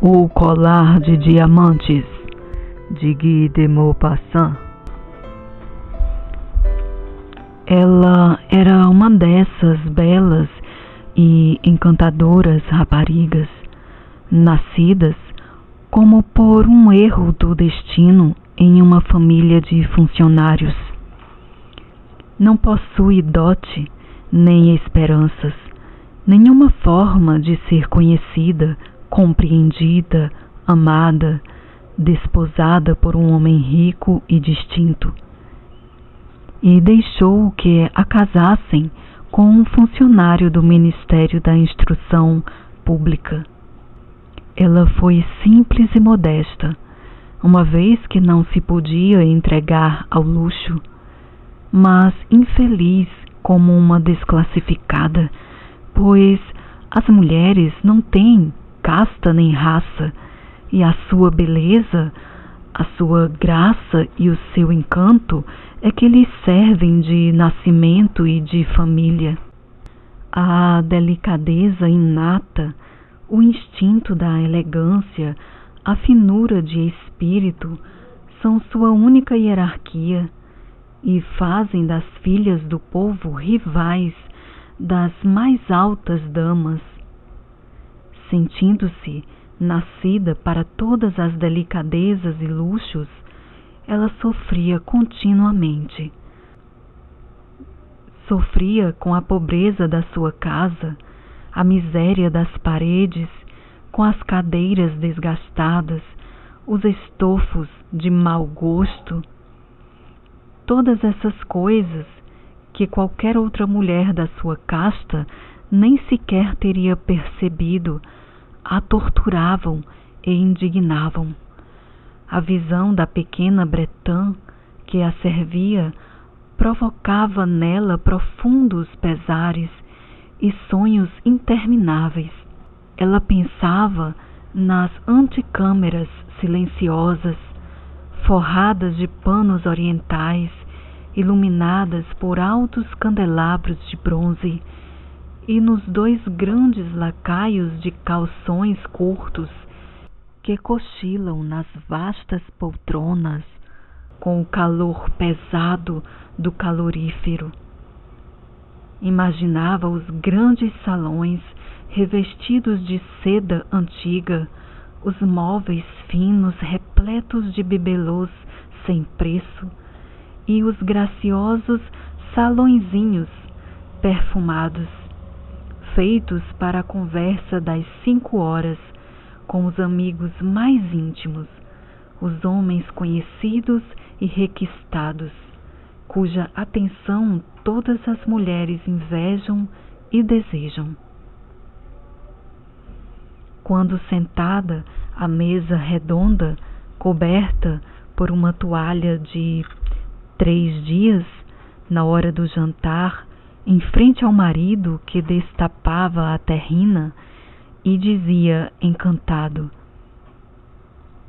O Colar de Diamantes, de Guy de Maupassant. Ela era uma dessas belas e encantadoras raparigas, nascidas como por um erro do destino em uma família de funcionários. Não possui dote, nem esperanças, nenhuma forma de ser conhecida, compreendida, amada, desposada por um homem rico e distinto. E deixou que a casassem com um funcionário do Ministério da Instrução Pública. Ela foi simples e modesta, uma vez que não se podia entregar ao luxo, mas infeliz como uma desclassificada, pois as mulheres não têm casta nem raça, e a sua beleza, a sua graça e o seu encanto é que lhes servem de nascimento e de família. A delicadeza inata, o instinto da elegância, a finura de espírito são sua única hierarquia e fazem das filhas do povo rivais das mais altas damas. Sentindo-se nascida para todas as delicadezas e luxos, ela sofria continuamente. Sofria com a pobreza da sua casa, a miséria das paredes, com as cadeiras desgastadas, os estofos de mau gosto. Todas essas coisas que qualquer outra mulher da sua casta nem sequer teria percebido, a torturavam e indignavam. A visão da pequena Breton que a servia provocava nela profundos pesares e sonhos intermináveis. Ela pensava nas antecâmeras silenciosas, forradas de panos orientais, iluminadas por altos candelabros de bronze, e nos dois grandes lacaios de calções curtos que cochilam nas vastas poltronas com o calor pesado do calorífero. Imaginava os grandes salões revestidos de seda antiga, os móveis finos repletos de bibelôs sem preço e os graciosos salõezinhos perfumados, feitos para a conversa das 5 horas com os amigos mais íntimos, os homens conhecidos e requistados, cuja atenção todas as mulheres invejam e desejam. Quando sentada à mesa redonda, coberta por uma toalha de 3 dias, na hora do jantar, em frente ao marido que destapava a terrina, e dizia encantado: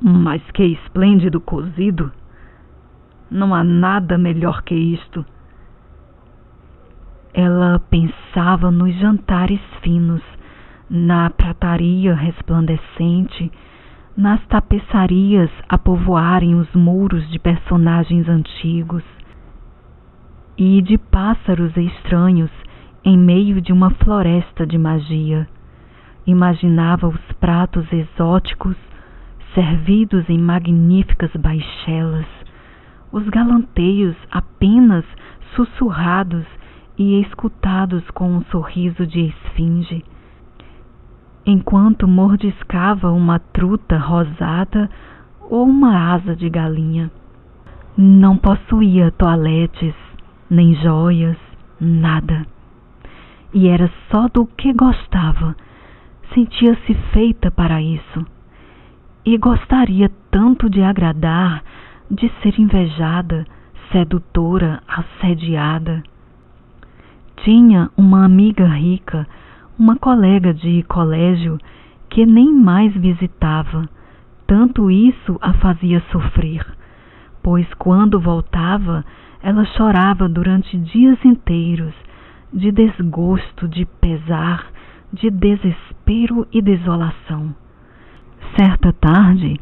"Mas que esplêndido cozido! Não há nada melhor que isto." Ela pensava nos jantares finos, na prataria resplandecente, nas tapeçarias a povoarem os muros de personagens antigos e de pássaros estranhos em meio de uma floresta de magia. Imaginava os pratos exóticos servidos em magníficas baixelas, os galanteios apenas sussurrados e escutados com um sorriso de esfinge, enquanto mordiscava uma truta rosada ou uma asa de galinha. Não possuía toaletes, nem joias, nada. E era só do que gostava. Sentia-se feita para isso. E gostaria tanto de agradar, de ser invejada, sedutora, assediada. Tinha uma amiga rica, uma colega de colégio, que nem mais visitava. Tanto isso a fazia sofrer, pois quando voltava, ela chorava durante dias inteiros, de desgosto, de pesar, de desespero e desolação. Certa tarde,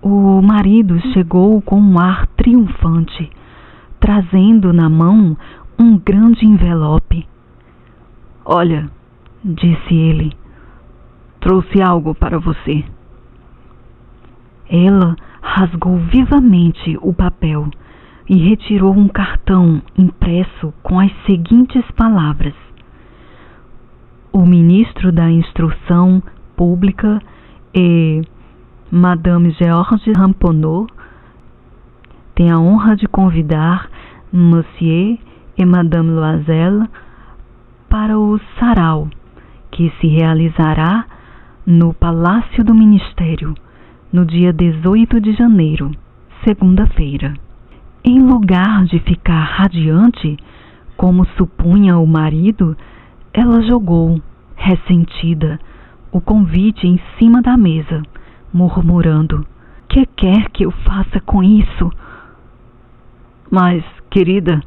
o marido chegou com um ar triunfante, trazendo na mão um grande envelope. "Olha", disse ele, "trouxe algo para você." Ela rasgou vivamente o papel e retirou um cartão impresso com as seguintes palavras: "O ministro da Instrução Pública e Madame Georges Ramponneau tem a honra de convidar Monsieur e Madame Loisel para o sarau, que se realizará no Palácio do Ministério, no dia 18 de janeiro, segunda-feira." Em lugar de ficar radiante, como supunha o marido, ela jogou, ressentida, o convite em cima da mesa, murmurando: "Que quer que eu faça com isso?" "Mas, querida,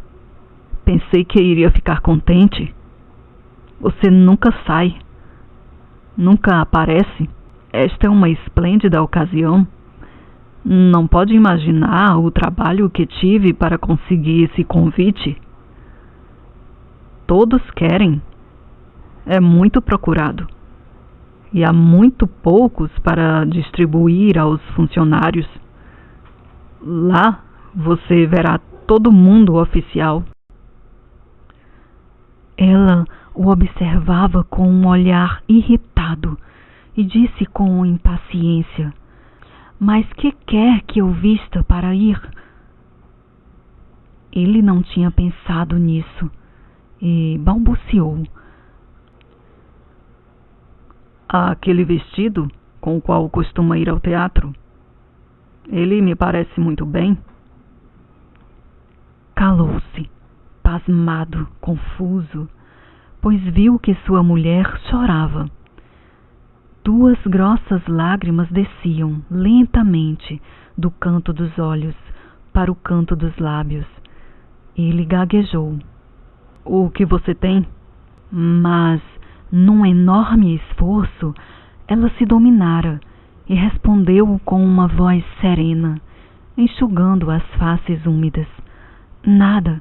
pensei que iria ficar contente. Você nunca sai, nunca aparece. Esta é uma esplêndida ocasião. Não pode imaginar o trabalho que tive para conseguir esse convite. Todos querem. É muito procurado. E há muito poucos para distribuir aos funcionários. Lá você verá todo mundo oficial." Ela o observava com um olhar irritado e disse com impaciência: "Mas que quer que eu vista para ir?" Ele não tinha pensado nisso e balbuciou: "Aquele vestido com o qual costuma ir ao teatro. Ele me parece muito bem." Calou-se, pasmado, confuso, pois viu que sua mulher chorava. 2 grossas lágrimas desciam lentamente do canto dos olhos para o canto dos lábios. Ele gaguejou: "O que você tem?" Mas, num enorme esforço, ela se dominara e respondeu com uma voz serena, enxugando as faces úmidas: "Nada.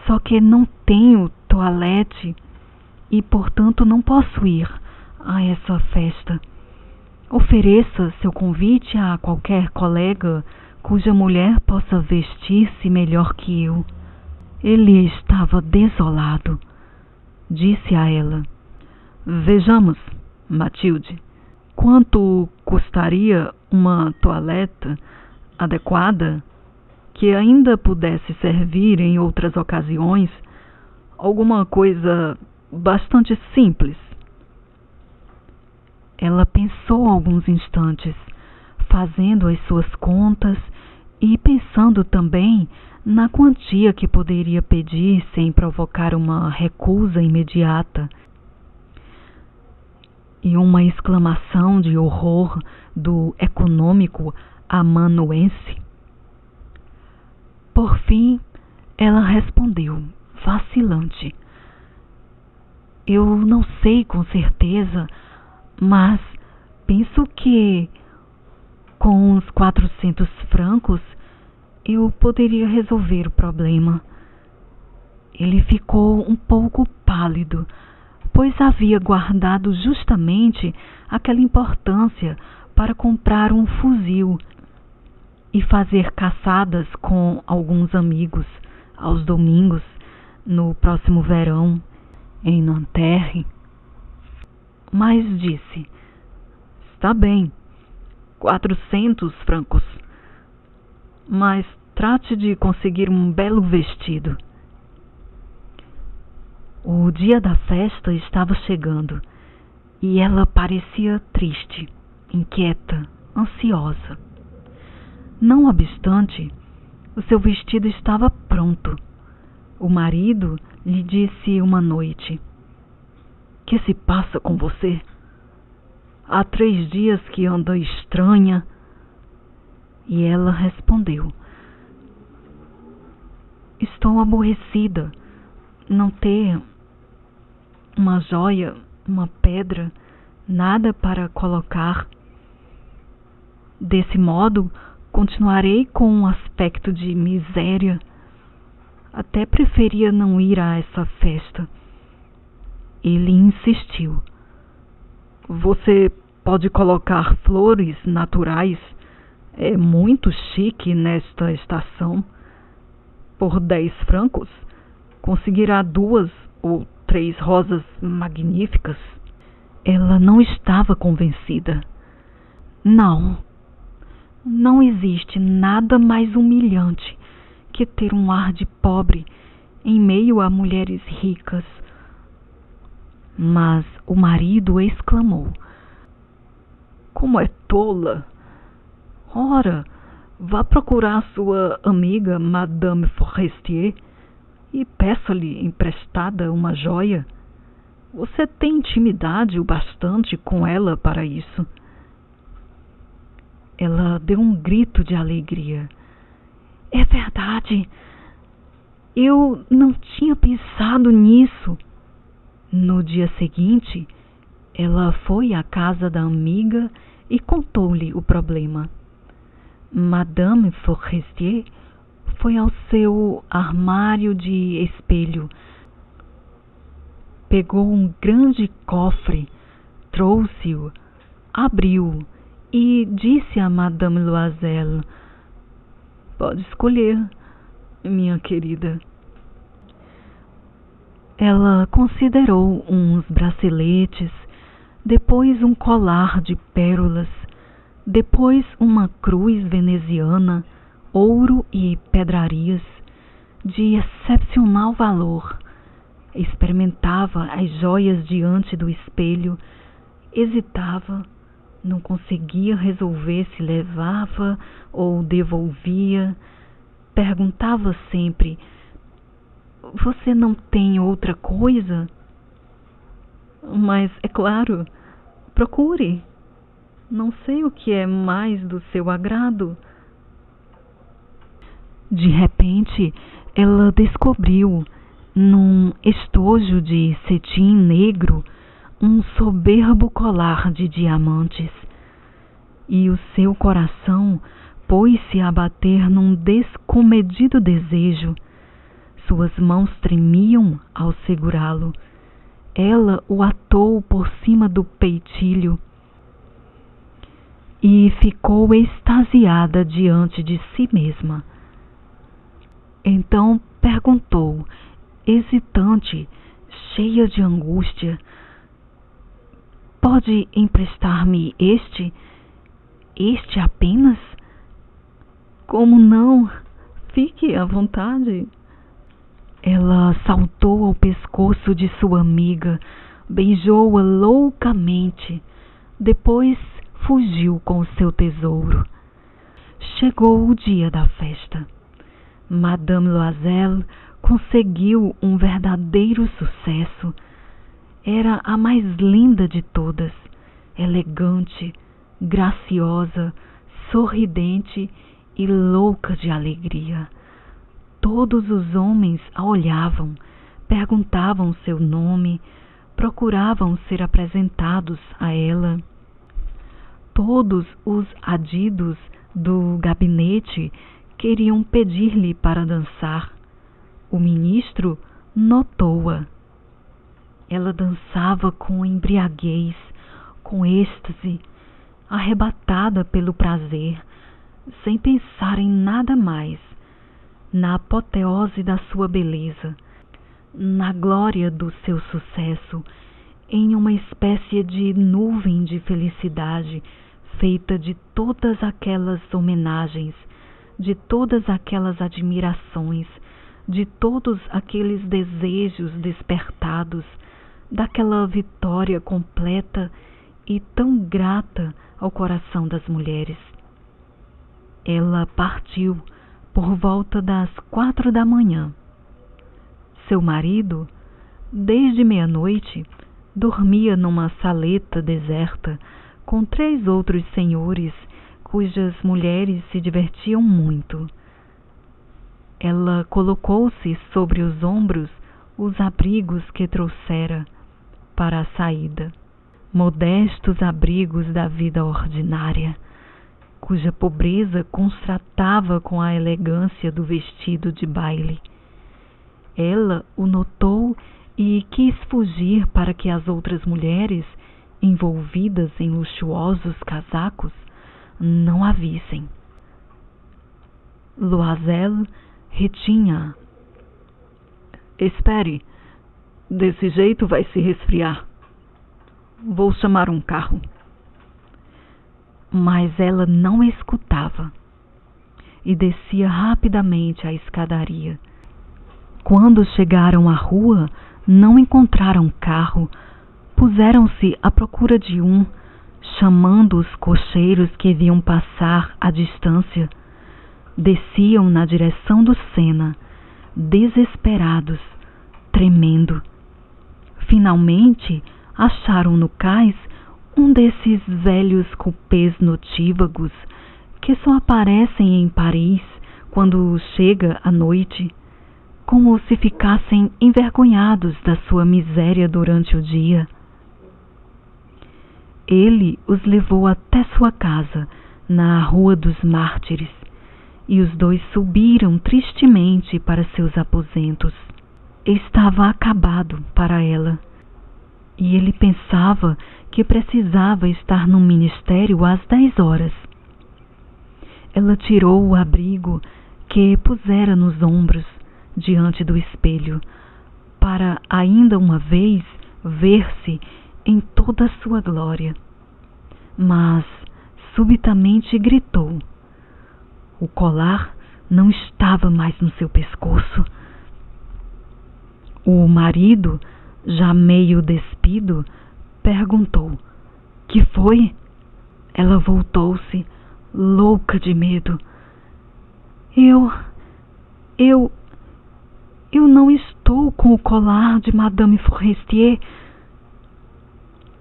Só que não tenho toalete e, portanto, não posso ir a essa festa. Ofereça seu convite a qualquer colega cuja mulher possa vestir-se melhor que eu." Ele estava desolado. Disse a ela: "Vejamos, Matilde, quanto custaria uma toalete adequada que ainda pudesse servir em outras ocasiões, alguma coisa bastante simples." Ela pensou alguns instantes, fazendo as suas contas e pensando também na quantia que poderia pedir sem provocar uma recusa imediata. E uma exclamação de horror do econômico amanuense. Por fim, ela respondeu, vacilante: "Eu não sei com certeza, mas penso que com uns 400 francos eu poderia resolver o problema." Ele ficou um pouco pálido, pois havia guardado justamente aquela importância para comprar um fuzil e fazer caçadas com alguns amigos aos domingos no próximo verão em Nanterre. Mas disse: "Está bem, 400 francos. Mas trate de conseguir um belo vestido." O dia da festa estava chegando e ela parecia triste, inquieta, ansiosa. Não obstante, o seu vestido estava pronto. O marido lhe disse uma noite: "Que se passa com você? Há 3 dias que anda estranha." E ela respondeu: "Estou aborrecida. Não ter uma joia, uma pedra, nada para colocar. Desse modo, continuarei com um aspecto de miséria. Até preferia não ir a essa festa. Ele insistiu. Você pode colocar flores naturais. É muito chique nesta estação. Por 10 francos, conseguirá 2 ou 3 rosas magníficas. Ela não estava convencida. Não existe nada mais humilhante que ter um ar de pobre em meio a mulheres ricas. Mas o marido exclamou: como é tola! Ora, vá procurar sua amiga Madame Forestier e peça-lhe emprestada uma joia. Você tem intimidade o bastante com ela para isso. Ela deu um grito de alegria. É verdade! Eu não tinha pensado nisso. No dia seguinte, ela foi à casa da amiga e contou-lhe o problema. Madame Forestier foi ao seu armário de espelho, pegou um grande cofre, trouxe-o, abriu e disse a Madame Loisel: pode escolher, minha querida. Ela considerou uns braceletes, depois um colar de pérolas, depois uma cruz veneziana, ouro e pedrarias, de excepcional valor. Experimentava as joias diante do espelho, hesitava, não conseguia resolver se levava ou devolvia. Perguntava sempre: você não tem outra coisa? Mas, é claro, procure. Não sei o que é mais do seu agrado. De repente, ela descobriu, num estojo de cetim negro, um soberbo colar de diamantes, e o seu coração pôs-se a bater num descomedido desejo. Suas mãos tremiam ao segurá-lo. Ela o atou por cima do peitilho e ficou extasiada diante de si mesma. Então perguntou, hesitante, cheia de angústia: pode emprestar-me este apenas? Como não? Fique à vontade. Ela saltou ao pescoço de sua amiga, beijou-a loucamente, depois fugiu com o seu tesouro. Chegou o dia da festa. Madame Loisel conseguiu um verdadeiro sucesso. Era a mais linda de todas, elegante, graciosa, sorridente e louca de alegria. Todos os homens a olhavam, perguntavam seu nome, procuravam ser apresentados a ela. Todos os adidos do gabinete queriam pedir-lhe para dançar. O ministro notou-a. Ela dançava com embriaguez, com êxtase, arrebatada pelo prazer, sem pensar em nada mais, na apoteose da sua beleza, na glória do seu sucesso, em uma espécie de nuvem de felicidade feita de todas aquelas homenagens, de todas aquelas admirações, de todos aqueles desejos despertados, daquela vitória completa e tão grata ao coração das mulheres. Ela partiu por volta das 4 da manhã. Seu marido, desde meia-noite, dormia numa saleta deserta com 3 outros senhores cujas mulheres se divertiam muito. Ela colocou-se sobre os ombros os abrigos que trouxera para a saída, modestos abrigos da vida ordinária, cuja pobreza contrastava com a elegância do vestido de baile. Ela o notou e quis fugir para que as outras mulheres, envolvidas em luxuosos casacos, não a vissem. Loisel retinha-a. Espere, desse jeito vai se resfriar. Vou chamar um carro. Mas ela não escutava e descia rapidamente a escadaria. Quando chegaram à rua, não encontraram carro. Puseram-se à procura de um, chamando os cocheiros que viam passar à distância. Desciam na direção do Sena, desesperados, tremendo. Finalmente, acharam no cais um desses velhos cupês notívagos que só aparecem em Paris quando chega a noite, como se ficassem envergonhados da sua miséria durante o dia. Ele os levou até sua casa, na Rua dos Mártires, e os dois subiram tristemente para seus aposentos. Estava acabado para ela, e ele pensava que precisava estar no ministério às 10 horas. Ela tirou o abrigo que pusera nos ombros, diante do espelho, para ainda uma vez ver-se em toda a sua glória. Mas subitamente gritou. O colar não estava mais no seu pescoço. O marido, já meio despido, perguntou: "Que foi?" Ela voltou-se, louca de medo. Eu não estou com o colar de Madame Forestier."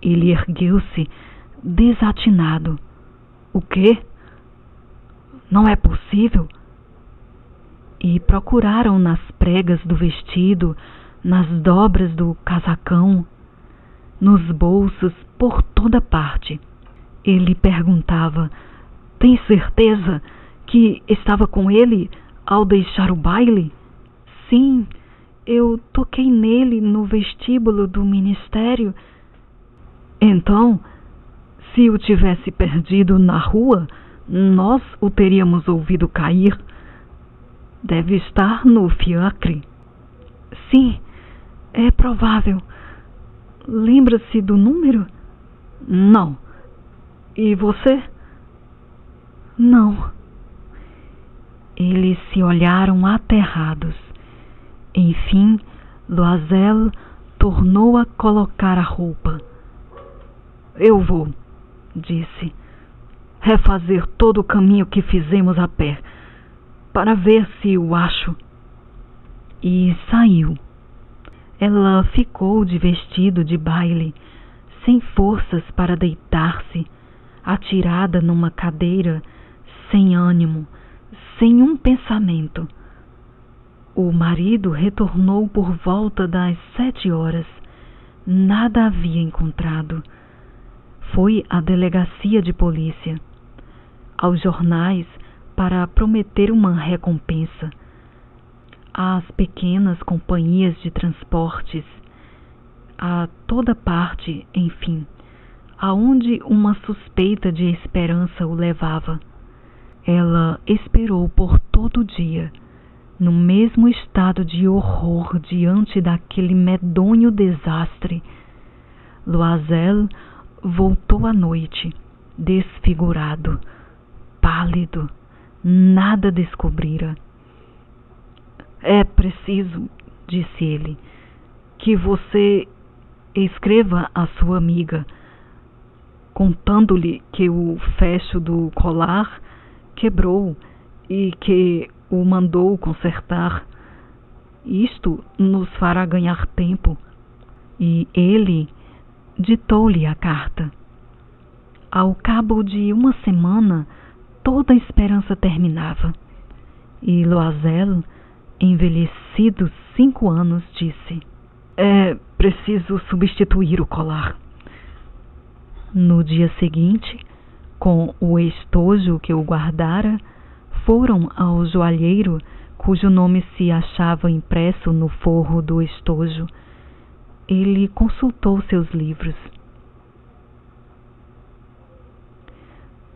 Ele ergueu-se, desatinado. "O quê? Não é possível?" E procuraram nas pregas do vestido, nas dobras do casacão, nos bolsos, por toda parte. Ele perguntava: "Tem certeza que estava com ele ao deixar o baile?" "Sim, eu toquei nele no vestíbulo do ministério." "Então, se o tivesse perdido na rua, nós o teríamos ouvido cair. Deve estar no fiacre." "Sim, é provável. Lembra-se do número?" "Não. E você?" "Não." Eles se olharam aterrados. Enfim, Loisel tornou a colocar a roupa. "Eu vou", disse, "refazer todo o caminho que fizemos a pé, para ver se o acho." E saiu. Ela ficou de vestido de baile, sem forças para deitar-se, atirada numa cadeira, sem ânimo, sem um pensamento. O marido retornou por volta das 7 horas. Nada havia encontrado. Foi à delegacia de polícia, aos jornais, para prometer uma recompensa, às pequenas companhias de transportes, a toda parte, enfim, aonde uma suspeita de esperança o levava. Ela esperou por todo o dia, no mesmo estado de horror diante daquele medonho desastre. Loisel voltou à noite, desfigurado, pálido, nada descobrira. "É preciso", disse ele, "que você escreva à sua amiga, contando-lhe que o fecho do colar quebrou e que o mandou consertar. Isto nos fará ganhar tempo." E ele ditou-lhe a carta. Ao cabo de uma semana, toda a esperança terminava. E Loisel, envelhecido 5 anos, disse: "É preciso substituir o colar." No dia seguinte, com o estojo que o guardara, foram ao joalheiro, cujo nome se achava impresso no forro do estojo. Ele consultou seus livros.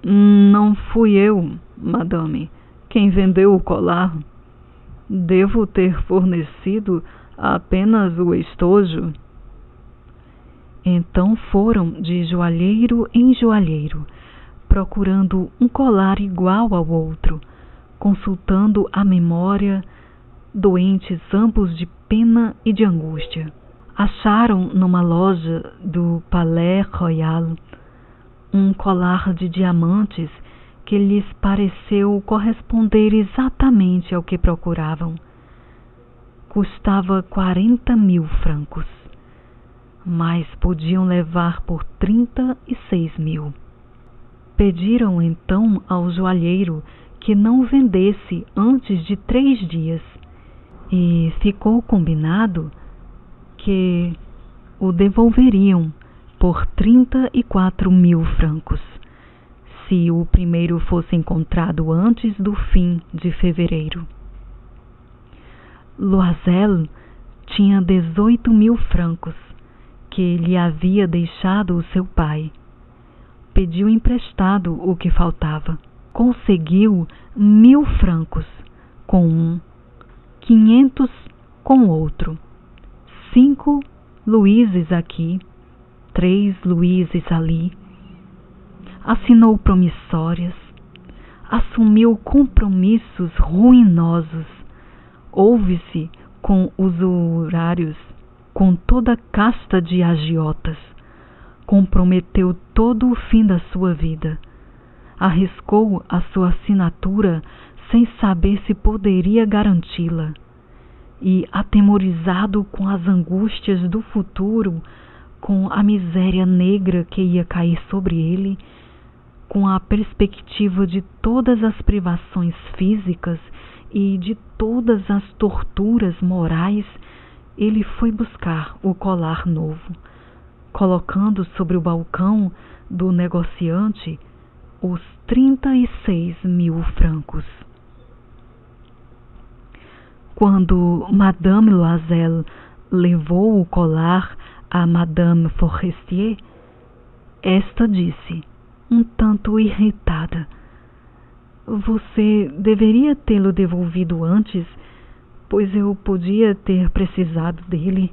Não fui eu, madame, quem vendeu o colar. Devo ter fornecido apenas o estojo. Então foram de joalheiro em joalheiro, procurando um colar igual ao outro, consultando a memória, doentes ambos de pena e de angústia. Acharam numa loja do Palais Royal um colar de diamantes que lhes pareceu corresponder exatamente ao que procuravam. Custava 40.000 francos, mas podiam levar por 36.000. Pediram então ao joalheiro que não o vendesse antes de 3 dias, e ficou combinado que o devolveriam por 34.000 francos, se o primeiro fosse encontrado antes do fim de fevereiro. Loisel tinha 18.000 francos, que lhe havia deixado o seu pai. Pediu emprestado o que faltava. Conseguiu 1.000 francos com um, 500 com outro, 5 luíses aqui, 3 luíses ali. Assinou promissórias, assumiu compromissos ruinosos, houve-se com usurários, com toda a casta de agiotas, comprometeu todo o fim da sua vida, arriscou a sua assinatura sem saber se poderia garanti-la, e, atemorizado com as angústias do futuro, com a miséria negra que ia cair sobre ele, com a perspectiva de todas as privações físicas e de todas as torturas morais, ele foi buscar o colar novo, colocando sobre o balcão do negociante os 36.000 francos. Quando Madame Loisel levou o colar a Madame Forestier, esta disse, um tanto irritada: "Você deveria tê-lo devolvido antes, pois eu podia ter precisado dele."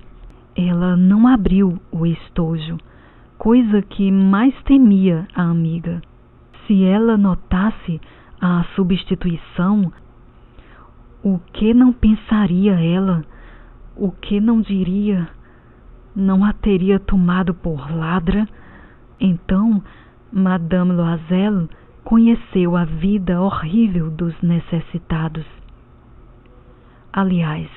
Ela não abriu o estojo, coisa que mais temia a amiga. Se ela notasse a substituição, o que não pensaria ela? O que não diria? Não a teria tomado por ladra? Então, Madame Loisel conheceu a vida horrível dos necessitados. Aliás,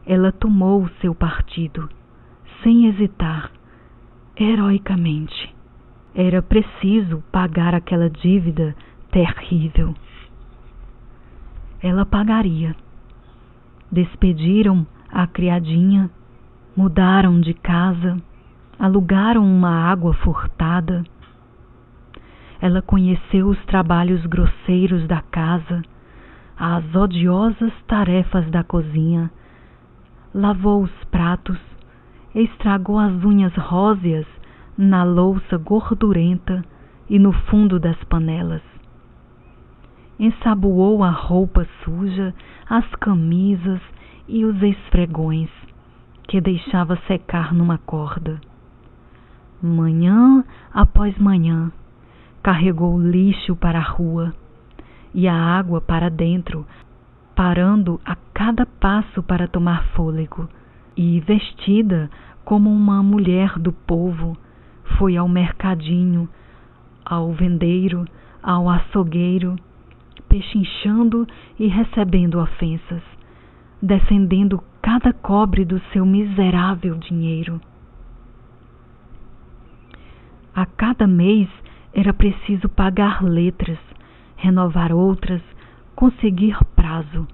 ela tomou o seu partido, sem hesitar, heroicamente. Era preciso pagar aquela dívida terrível. Ela pagaria. Despediram a criadinha, mudaram de casa, alugaram uma água furtada. Ela conheceu os trabalhos grosseiros da casa, as odiosas tarefas da cozinha, lavou os pratos, estragou as unhas róseas na louça gordurenta e no fundo das panelas. Ensaboou a roupa suja, as camisas e os esfregões, que deixava secar numa corda. Manhã após manhã, carregou o lixo para a rua e a água para dentro, parando a cada passo para tomar fôlego, e, vestida como uma mulher do povo, foi ao mercadinho, ao vendeiro, ao açougueiro, pechinchando e recebendo ofensas, defendendo cada cobre do seu miserável dinheiro. A cada mês era preciso pagar letras, renovar outras, conseguir prazo.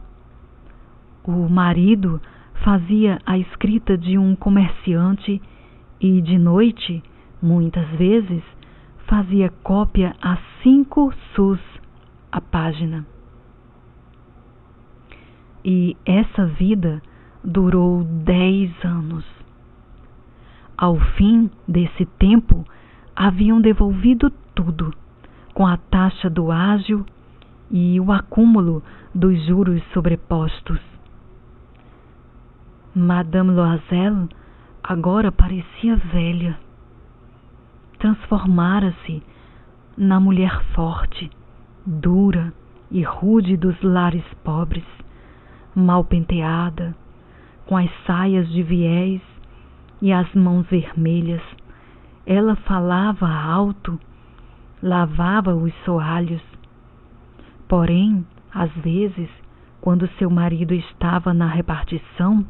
O marido fazia a escrita de um comerciante e, de noite, muitas vezes, fazia cópia a 5 sous a página. E essa vida durou 10 anos. Ao fim desse tempo, haviam devolvido tudo, com a taxa do ágio e o acúmulo dos juros sobrepostos. Madame Loisel agora parecia velha. Transformara-se na mulher forte, dura e rude dos lares pobres, mal penteada, com as saias de viés e as mãos vermelhas. Ela falava alto, lavava os soalhos. Porém, às vezes, quando seu marido estava na repartição,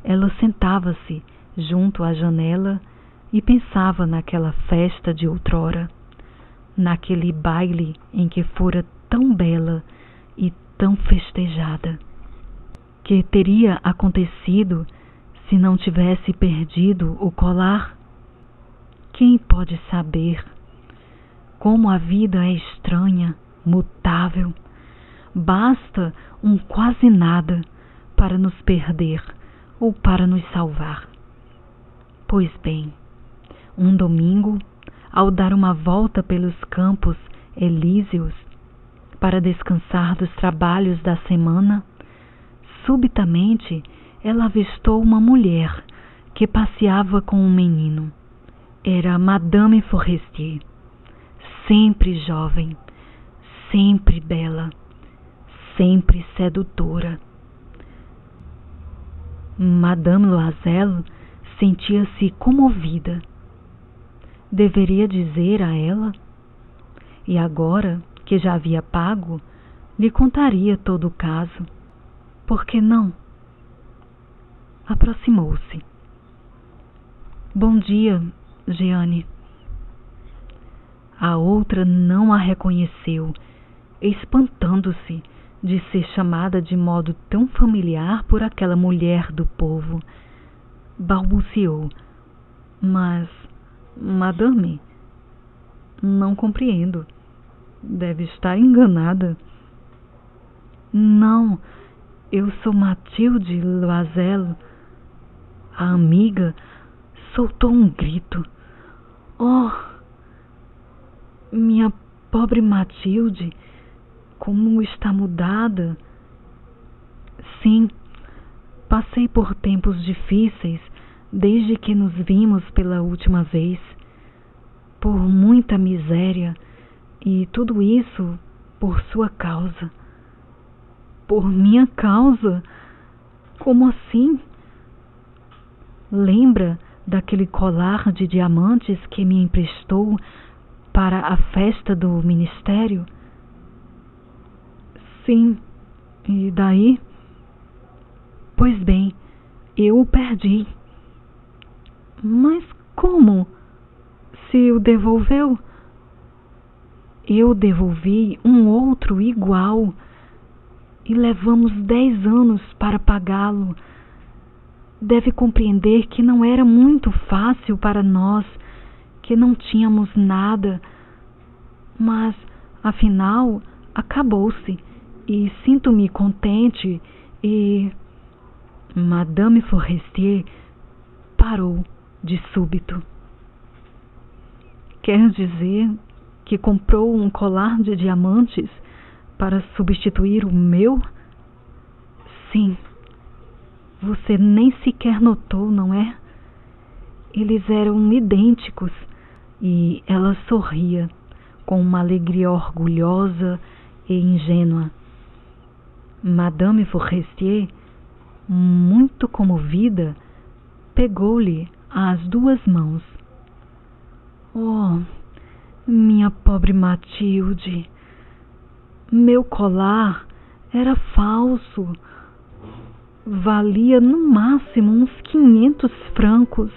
ela sentava-se junto à janela e pensava naquela festa de outrora, naquele baile em que fora tão bela e tão festejada. Que teria acontecido se não tivesse perdido o colar? Quem pode saber? Como a vida é estranha, mutável. Basta um quase nada para nos perder ou para nos salvar. Pois bem, um domingo, ao dar uma volta pelos campos elíseos para descansar dos trabalhos da semana, subitamente ela avistou uma mulher que passeava com um menino. Era Madame Forestier, sempre jovem, sempre bela, sempre sedutora. Madame Loisel sentia-se comovida. Deveria dizer a ela? E agora, que já havia pago, lhe contaria todo o caso. Por que não? Aproximou-se. Bom dia, Jeanne. A outra não a reconheceu, espantando-se de ser chamada de modo tão familiar por aquela mulher do povo. Balbuciou. Mas, madame, não compreendo. Deve estar enganada. Não, eu sou Mathilde Loisel. A amiga soltou um grito. Oh, minha pobre Mathilde, como está mudada. Sim, passei por tempos difíceis desde que nos vimos pela última vez, por muita miséria, e tudo isso por sua causa. Por minha causa? Como assim? Lembra daquele colar de diamantes que me emprestou para a festa do ministério? Sim, e daí? Pois bem, eu o perdi. Mas como? Se o devolveu? Eu devolvi um outro igual e levamos 10 anos para pagá-lo. Deve compreender que não era muito fácil para nós, que não tínhamos nada, mas, afinal, acabou-se, e sinto-me contente e... Madame Forestier parou de súbito. Quer dizer que comprou um colar de diamantes para substituir o meu? Sim. Você nem sequer notou, não é? Eles eram idênticos e ela sorria com uma alegria orgulhosa e ingênua. Madame Forestier, muito comovida, pegou-lhe as 2 mãos. Oh, minha pobre Mathilde, meu colar era falso. Valia no máximo uns 500 francos.